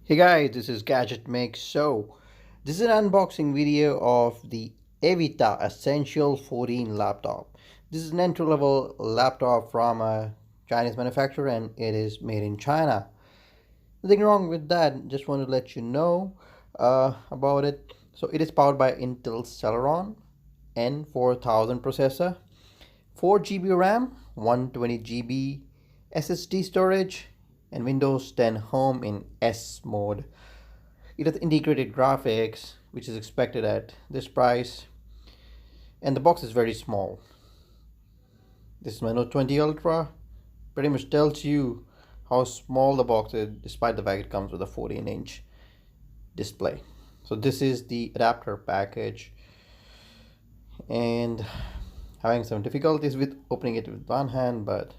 Hey guys, this is GADGETMIX. So, this is an unboxing video of the Avita Essential 14 laptop. This is an entry-level laptop from a Chinese manufacturer and it is made in China. Nothing wrong with that, just want to let you know about it. So, it is powered by Intel Celeron N4000 processor, 4 GB RAM, 120 GB SSD storage, and Windows 10 Home in S mode. It has integrated graphics, which is expected at this price, and the box is very small. This is my Note 20 Ultra. Pretty much tells you how small the box is, despite the fact it comes with a 14-inch display. So this is the adapter package, and having some difficulties with opening it with one hand, but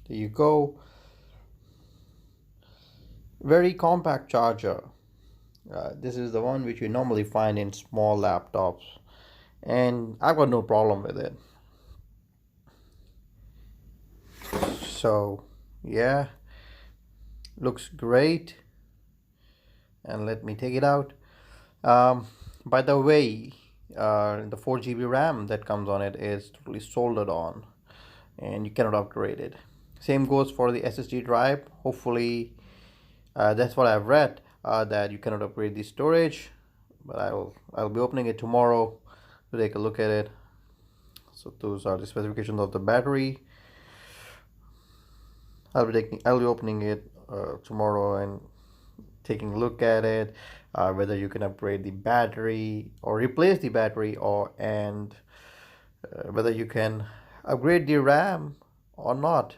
there you go. Very compact charger. This is the one which you normally find in small laptops, and I've got no problem with it. So yeah, looks great. And let me take it out. By the way, the 4 GB RAM that comes on it is totally soldered on, and you cannot upgrade it. Same goes for the SSD drive. Hopefully, that's what I've read, that you cannot upgrade the storage, but I'll be opening it tomorrow to take a look at it. So those are the specifications of the battery. I'll be opening it tomorrow and taking a look at it, whether you can upgrade the battery or replace the battery, or whether you can upgrade the RAM or not.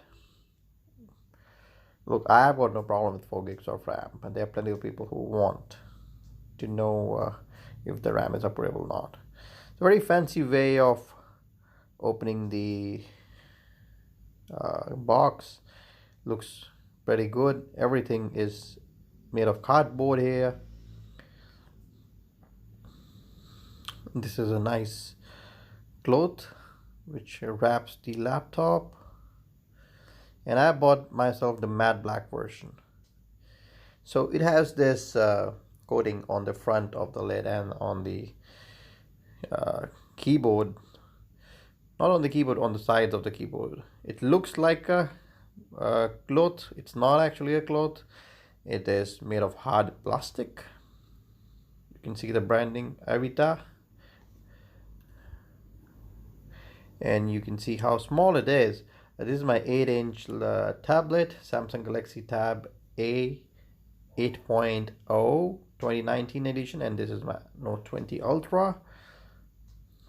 Look, I have got no problem with 4 gigs of RAM, but there are plenty of people who want to know if the RAM is upgradable or not. It's a very fancy way of opening the box. Looks pretty good. Everything is made of cardboard here. This is a nice cloth which wraps the laptop, and I bought myself the matte black version. So it has this coating on the front of the lid and on the keyboard. Not on the keyboard, on the sides of the keyboard. It looks like a cloth. It's not actually a cloth. It is made of hard plastic. You can see the branding Avita, and you can see how small it is. This is my 8-inch tablet, Samsung Galaxy Tab A 8.0 2019 edition, and this is my Note 20 Ultra.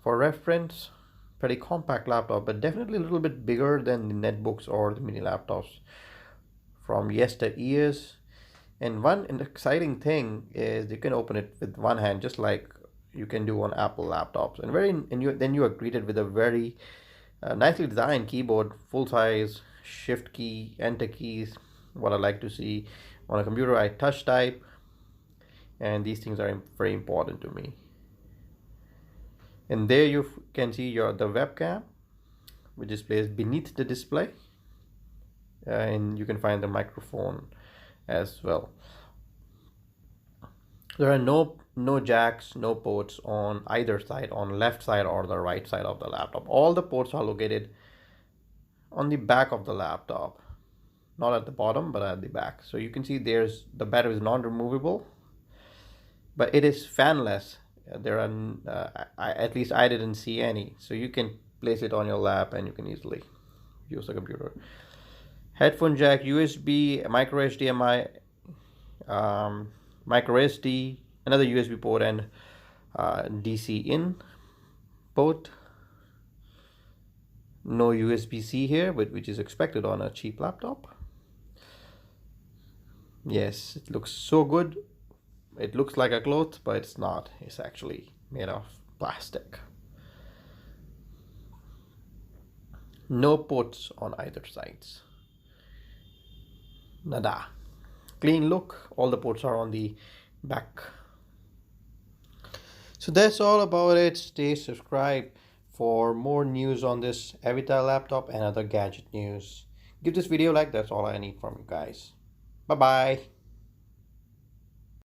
For reference, pretty compact laptop, but definitely a little bit bigger than the netbooks or the mini laptops from yesteryears. And one exciting thing is you can open it with one hand, just like you can do on Apple laptops. And then you are greeted with a very nicely designed keyboard, full size, shift key, enter keys. What I like to see on a computer, I touch type, and these things are very important to me. And there you can see the webcam, which is placed beneath the display, and you can find the microphone as well. There are no jacks, no ports on either side, on left side or the right side of the laptop. All the ports are located on the back of the laptop, not at the bottom but at the back. So you can see the battery is non-removable, but it is fanless. There are at least I didn't see any, so you can place it on your lap and you can easily use the computer. Headphone jack, USB, micro HDMI, micro SD, another USB port, and DC in port. No USB-C here, but which is expected on a cheap laptop. Yes, it looks so good. It looks like a cloth, but it's not. It's actually made of plastic. No ports on either sides. Nada. Clean look. All the ports are on the back. So that's all about it. Stay subscribed for more news on this Avita laptop and other gadget news. Give this video a like. That's all I need from you guys. Bye bye.